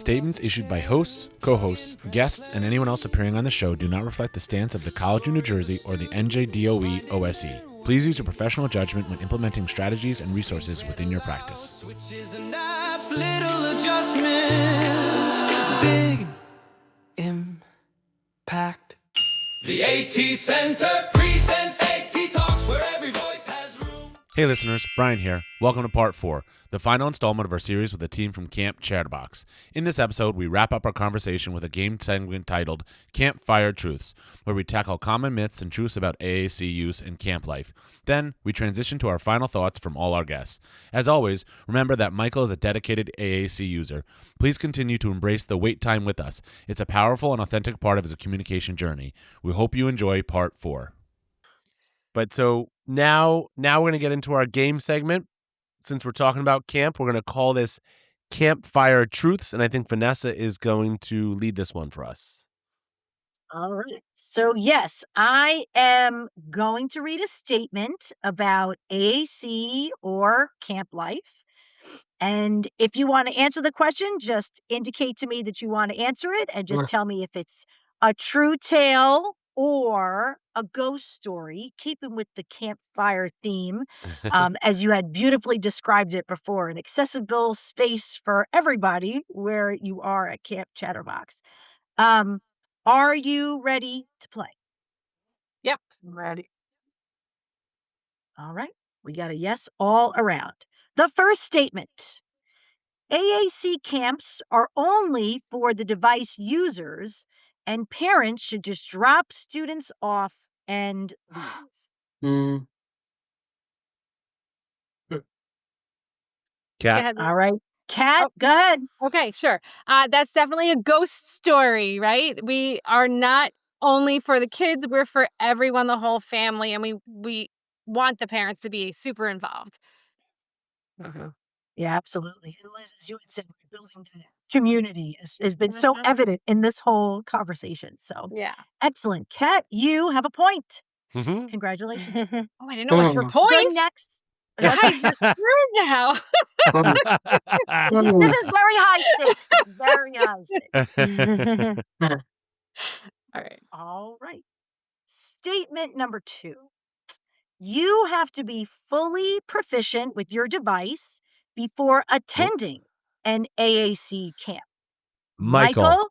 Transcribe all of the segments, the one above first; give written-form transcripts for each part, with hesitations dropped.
statements issued by hosts, co-hosts, guests, and anyone else appearing on the show do not reflect the stance of the College of New Jersey or the NJDOE OSE. Please use your professional judgment when implementing strategies and resources within your practice. Little adjustments, big impact. The AT Center presents AT Talks, where every voice has room. Hey listeners, Brian here. Welcome to part 4, the final installment of our series with the team from Camp Chatterbox. In this episode, we wrap up our conversation with a game segment titled Campfire Truths, where we tackle common myths and truths about AAC use and camp life. Then, we transition to our final thoughts from all our guests. As always, remember that Michael is a dedicated AAC user. Please continue to embrace the wait time with us. It's a powerful and authentic part of his communication journey. We hope you enjoy part 4. But so now we're going to get into our game segment. Since we're talking about camp, we're going to call this Campfire Truths, and I think Vanessa is going to lead this one for us. All right. So, yes, I am going to read a statement about AAC or camp life. And if you want to answer the question, just indicate to me that you want to answer it and just tell me if it's a true tale or a ghost story, keeping with the campfire theme, as you had beautifully described it before, an accessible space for everybody where you are at Camp Chatterbox. Are you ready to play? Yep, I'm ready. All right. We got a yes all around. The first statement. AAC camps are only for the device users, and parents should just drop students off and leave. Kat. All right. Kat, go ahead. Okay, sure. That's definitely a ghost story, right? We are not only for the kids, we're for everyone, the whole family, and we want the parents to be super involved. Yeah, absolutely. And Liz, as you had said, building the community has been so evident in this whole conversation. So, Yeah. excellent. Kat, you have a point. Mm-hmm. Congratulations. Oh, I didn't know it was for Good points. next. Guys, you're screwed now. This is very high stakes. It's very high stakes. All right. All right. Statement number 2. You have to be fully proficient with your device before attending an AAC camp. Michael.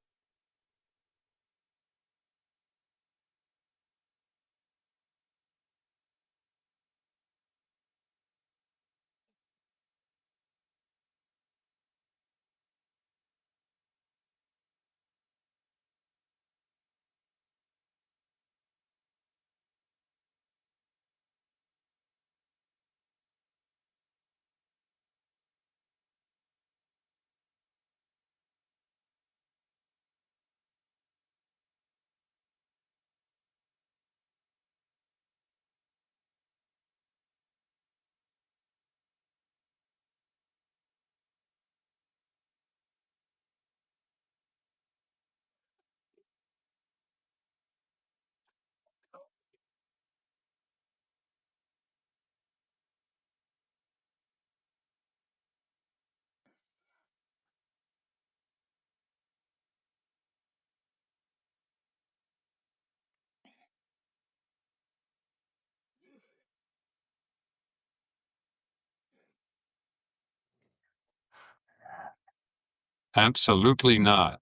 Absolutely not.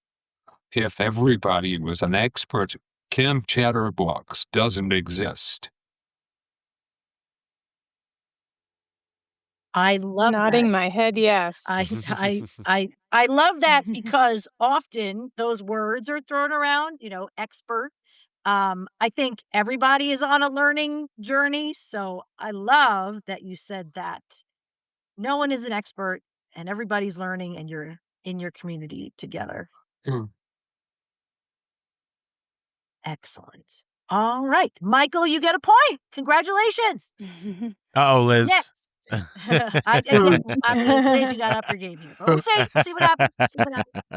If everybody was an expert, Camp Chatterbox doesn't exist. I love Nodding that. my head, yes. I love that because often those words are thrown around, expert. I think everybody is on a learning journey, so I love that you said that. No one is an expert and everybody's learning and you're in your community together. Excellent. All right. Michael, you get a point. Congratulations. Uh-oh, Liz. Next. I'm Liz, you got up your game here. But we'll see. See what happens.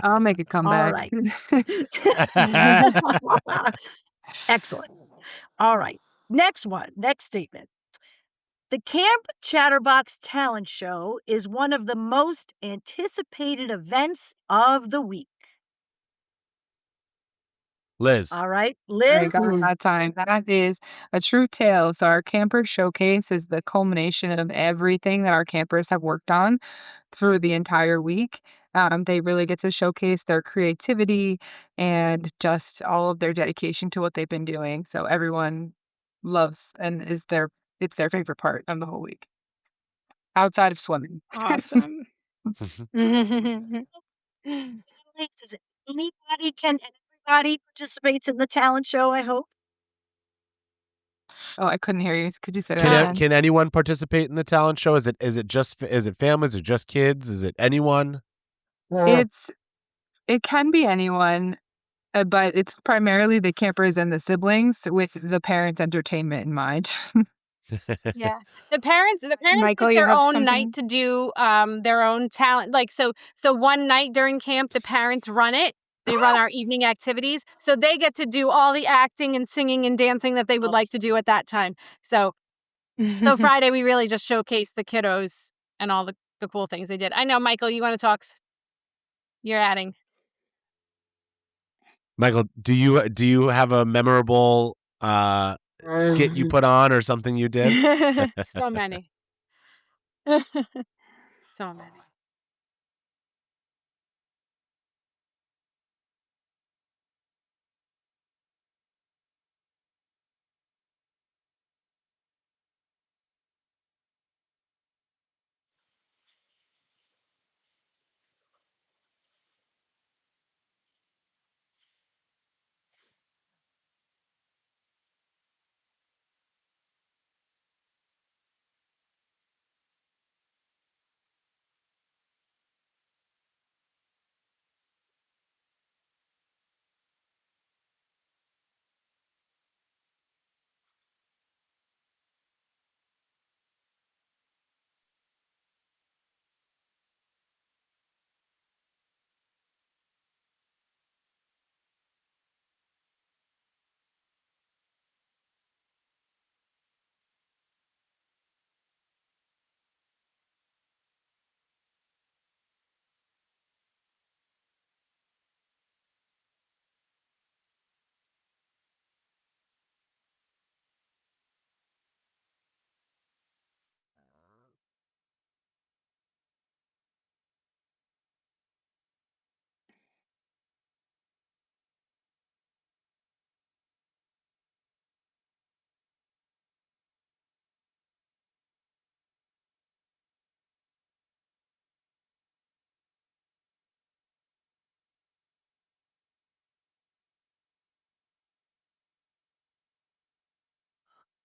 I'll make a comeback. All right. Excellent. All right. Next statement. The Camp Chatterbox Talent Show is one of the most anticipated events of the week. Liz. All right, I Liz. got that time. That is a true tale. So our camper showcase is the culmination of everything that our campers have worked on through the entire week. They really get to showcase their creativity and just all of their dedication to what they've been doing. So everyone loves and it's their favorite part of the whole week. Outside of swimming. Awesome. Does anybody can and everybody participates in the talent show, I hope? Oh, I couldn't hear you. Could you say that again? Can anyone participate in the talent show? Is it families or just kids? Is it anyone? It can be anyone, but it's primarily the campers and the siblings with the parents' entertainment in mind. Yeah. The parents Michael, get you their have own something? night to do their own talent. Like so one night during camp the parents run it. They run our evening activities. So they get to do all the acting and singing and dancing that they would like to do at that time. So Friday we really just showcase the kiddos and all the cool things they did. I know, Michael, you want to talk? You're adding. Michael, do you have a memorable skit you put on or something you did? So many. So many.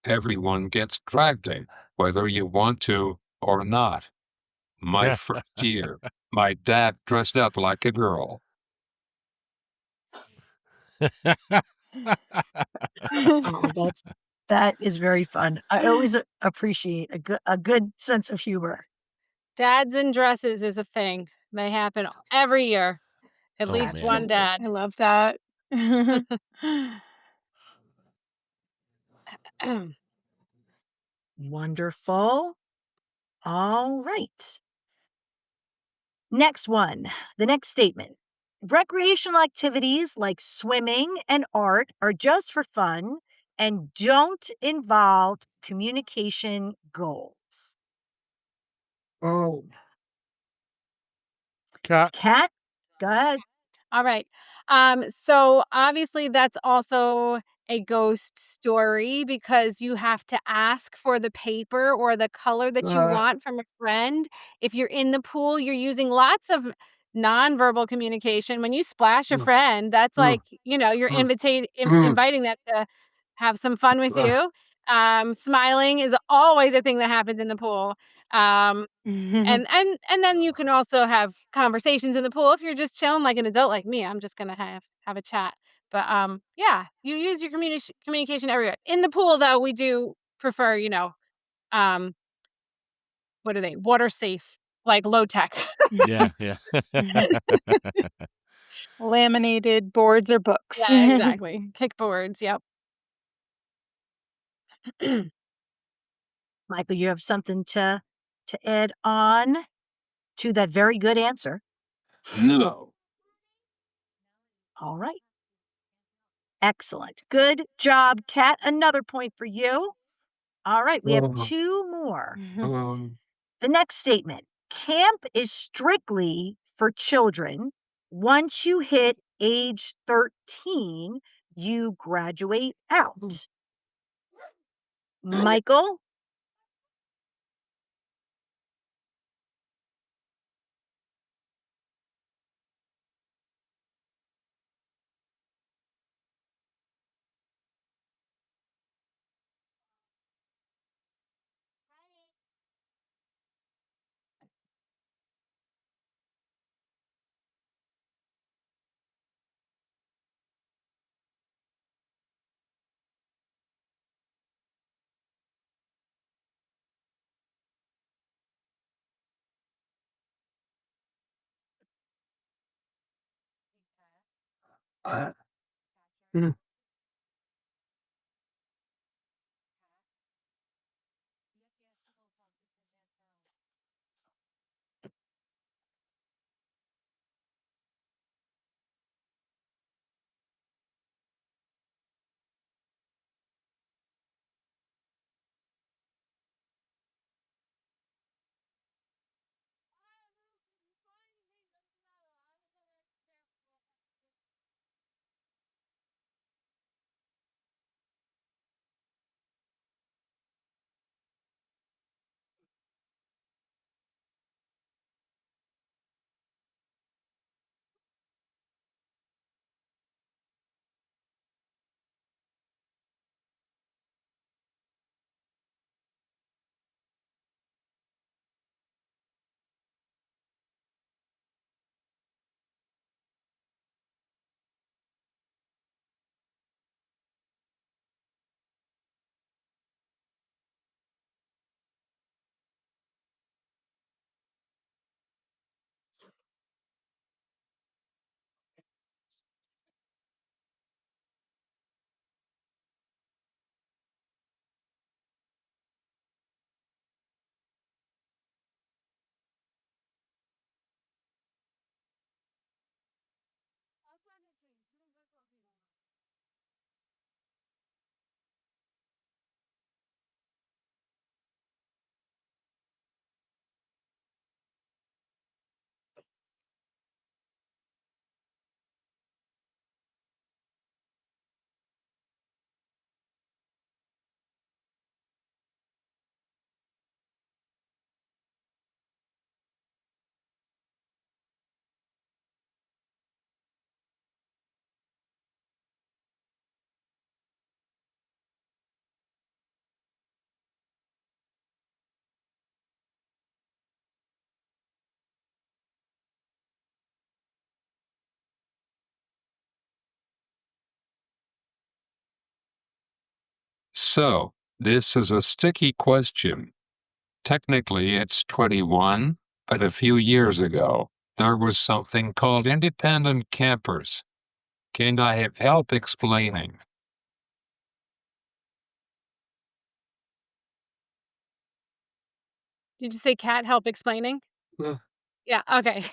Everyone gets dragged in, whether you want to or not. My first year, my dad dressed up like a girl. Oh, that is very fun. I always appreciate a good sense of humor. Dads in dresses is a thing. They happen every year. At Oh, least man. one dad. I love that. Wonderful. All right. Next one. The next statement. Recreational activities like swimming and art are just for fun and don't involve communication goals. Oh. Kat, go ahead. All right. So obviously that's also a ghost story because you have to ask for the paper or the color that you want from a friend. If you're in the pool, you're using lots of nonverbal communication. When you splash a friend, that's like, you're inviting them to have some fun with you. Smiling is always a thing that happens in the pool. And then you can also have conversations in the pool if you're just chilling like an adult like me. I'm just gonna have a chat. But yeah, you use your communication everywhere. In the pool though, we do prefer, what are they? Water safe, like low tech. Yeah. Laminated boards or books. Yeah, exactly. Kickboards, yep. Michael, you have something to add on to that very good answer. No. All right. Excellent. Good job, Kat. Another point for you. All right, we have Oh. 2 more. Um, The next statement. Camp is strictly for children. Once you hit age 13, you graduate out. Michael? uh, mm, So, this is a sticky question. Technically, it's 21, but a few years ago, there was something called independent campers. Can I have help explaining? Did you say Cat help explaining? Uh, Yeah, okay.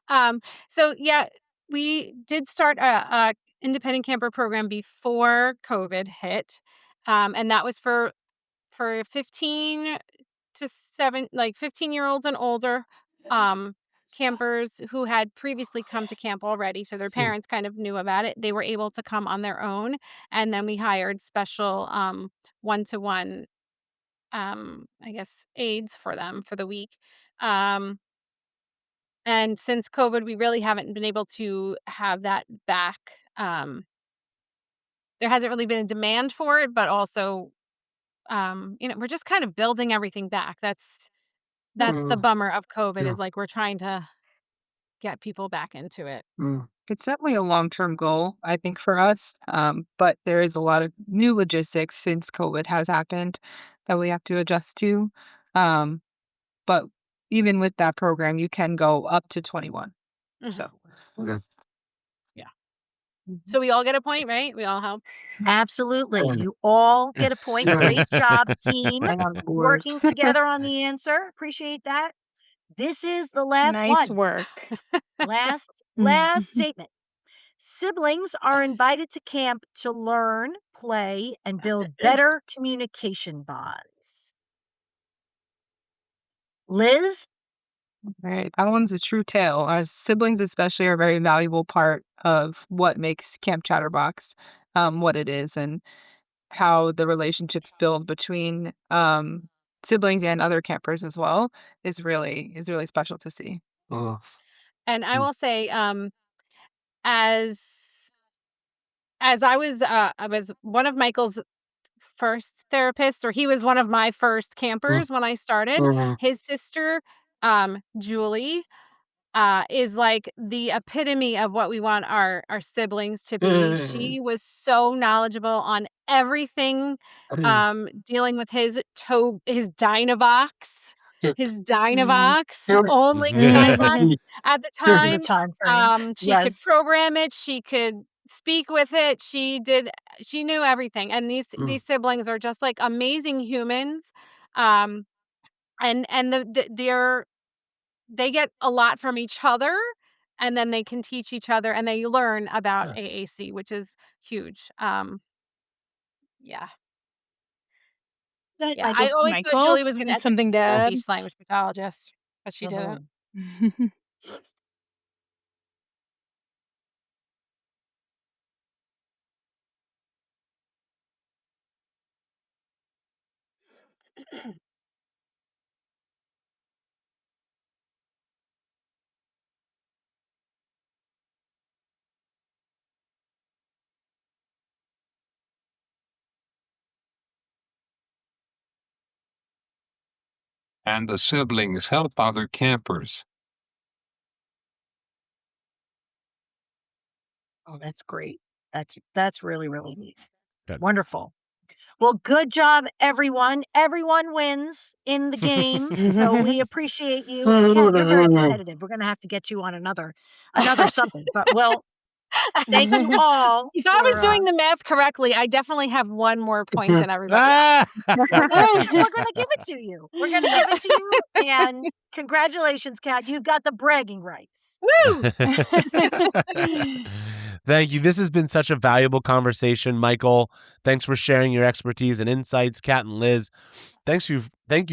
Um, so yeah, we did start a independent camper program before COVID hit. And that was for 15 to 7 like 15-year-olds and older campers who had previously come to camp already, so their hmm, parents kind of knew about it. They were able to come on their own, and then we hired special one-to-one I guess aides for them for the week. Um and since COVID, we really haven't been able to have that back. There hasn't really been a demand for it, but also, we're just kind of building everything back. That's the bummer of COVID yeah, is like we're trying to get people back into it. It's definitely a long-term goal, I think, for us. But there is a lot of new logistics since COVID has happened that we have to adjust to. Um, but even with that program, you can go up to 21. Mhm. So okay. Yeah. So we all get a point, right? We all helped. Absolutely. You all get a point. Great job, team. Right on board. Working together on the answer. Appreciate that. This is the last Nice one. work. Last statement. Siblings are invited to camp to learn, play, and build better communication bonds. Liz? Right. That one's a true tale. Siblings, especially, are a very valuable part of what makes Camp Chatterbox what it is, and how the relationships build between siblings and other campers as well is really special to see. And I will say, as I was one of Michael's first therapists, or he was one of my first campers when I started. His sister, Julie, is like the epitome of what we want our siblings to be. She was so knowledgeable on everything, dealing with his Dynavox. His Dynavox, only Dynavox at the There's a time. time frame. She could program it. She could speak with it. She knew everything. And these siblings are just like amazing humans. And they get a lot from each other, and then they can teach each other, and they learn about AAC, which is huge. Yeah. Go ahead, Yeah. Michael. I always thought Michael, Julie was going to something to be a add? speech language pathologist, but she didn't. And the siblings help other campers. Oh, that's great. That's really, really neat. Good. Wonderful. Well, good job, everyone. Everyone wins in the game. So we appreciate you. Kat, you're very competitive. We're gonna have to get you on another something. But well, thank you all. If I was for, doing the math correctly, I definitely have one more point than everybody else. we're gonna give it to you. We're gonna give it to you. And congratulations, Kat. You've got the bragging rights. Woo! Thank you. This has been such a valuable conversation, Michael. Thanks for sharing your expertise and insights, Kat and Liz. Thank you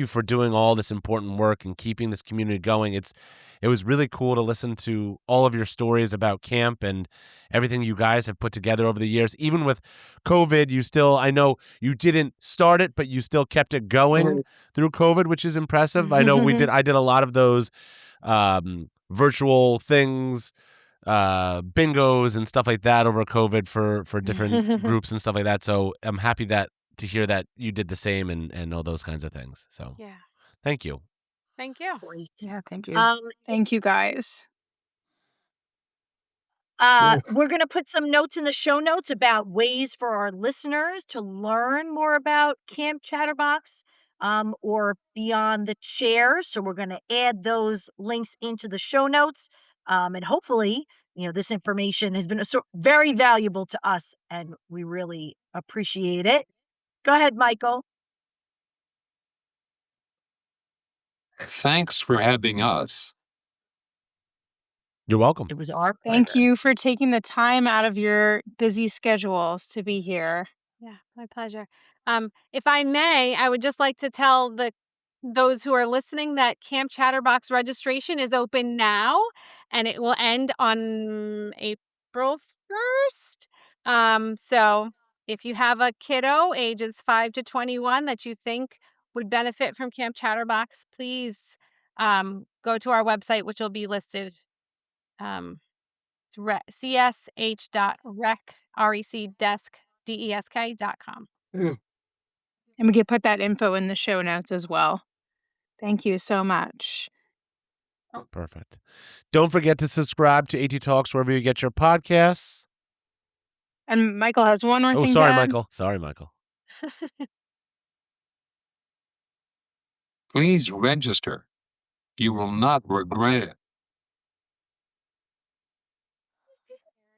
for doing all this important work and keeping this community going. It was really cool to listen to all of your stories about camp and everything you guys have put together over the years. Even with COVID, I know you didn't start it, but you still kept it going through COVID, which is impressive. I know I did a lot of those virtual things, bingos and stuff like that over COVID for different groups and stuff like that. So I'm happy to hear that you did the same and all those kinds of things. So Yeah. thank you. Thank you. Great. Yeah, thank you. Thank you, guys. We're going to put some notes in the show notes about ways for our listeners to learn more about Camp Chatterbox or Beyond the Chair. So we're going to add those links into the show notes. And hopefully, this information has been very valuable to us, and we really appreciate it. Go ahead, Michael. Thanks for having us. You're welcome. It was our pleasure. Thank you for taking the time out of your busy schedules to be here. Yeah, my pleasure. If I may, I would just like to tell those who are listening that Camp Chatterbox registration is open now, and it will end on April 1st. So if you have a kiddo ages 5 to 21 that you think would benefit from Camp Chatterbox, please go to our website, which will be listed. It's cs.rec.desk.com. And we can put that info in the show notes as well. Thank you so much. Perfect. Don't forget to subscribe to AT Talks wherever you get your podcasts. And Michael has one more thing sorry, to add. Michael. Sorry, Michael. Please register. You will not regret it.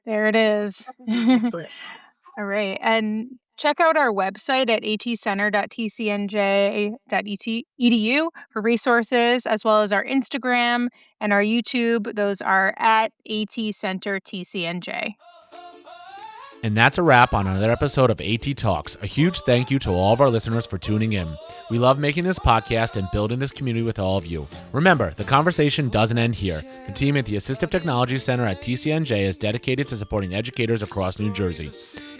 There it is. Excellent. All right. And check out our website at atcenter.tcnj.edu for resources, as well as our Instagram and our YouTube. Those are at atcentertcnj. And that's a wrap on another episode of AT Talks. A huge thank you to all of our listeners for tuning in. We love making this podcast and building this community with all of you. Remember, the conversation doesn't end here. The team at the Assistive Technology Center at TCNJ is dedicated to supporting educators across New Jersey.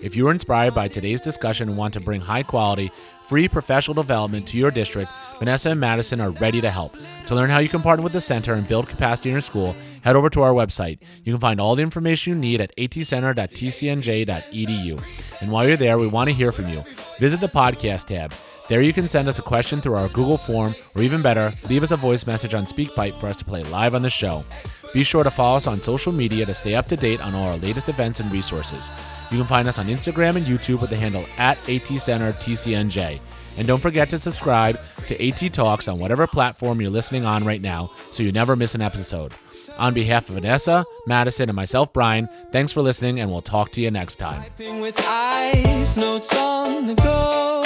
If you were inspired by today's discussion and want to bring high-quality, free professional development to your district, Vanessa and Madison are ready to help. To learn how you can partner with the center and build capacity in your school, head over to our website. You can find all the information you need at atcenter.tcnj.edu. And while you're there, we want to hear from you. Visit the podcast tab. There you can send us a question through our Google form, or even better, leave us a voice message on SpeakPipe for us to play live on the show. Be sure to follow us on social media to stay up to date on all our latest events and resources. You can find us on Instagram and YouTube with the handle at ATCenterTCNJ. And don't forget to subscribe to AT Talks on whatever platform you're listening on right now so you never miss an episode. On behalf of Vanessa, Madison, and myself, Brian, thanks for listening, and we'll talk to you next time. Typing with ice, notes on the go.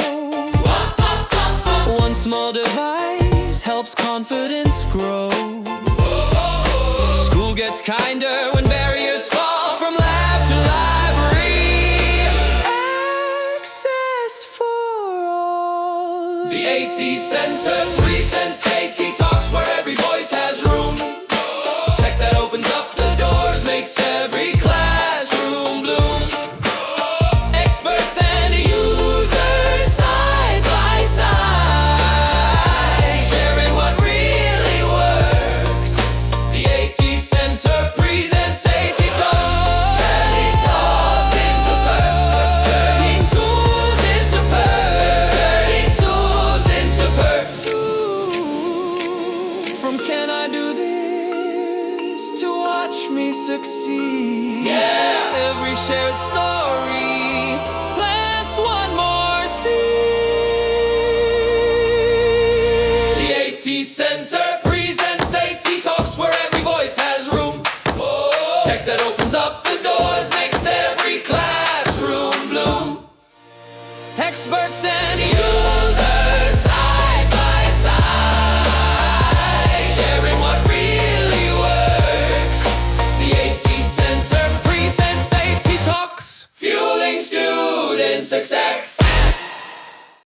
One small device helps confidence grow. School gets kinder when barriers fall from lab to library. Access for all. The AT Center presents AT Talks, where every voice has room. Tech that opens up the doors makes every classroom bloom. Experts and users side by side, sharing what really works. The AT Center presents AT Talks. Turning tools into perks. Turning tools into perks. From can I do this to watch me succeed? Yeah! Every shared story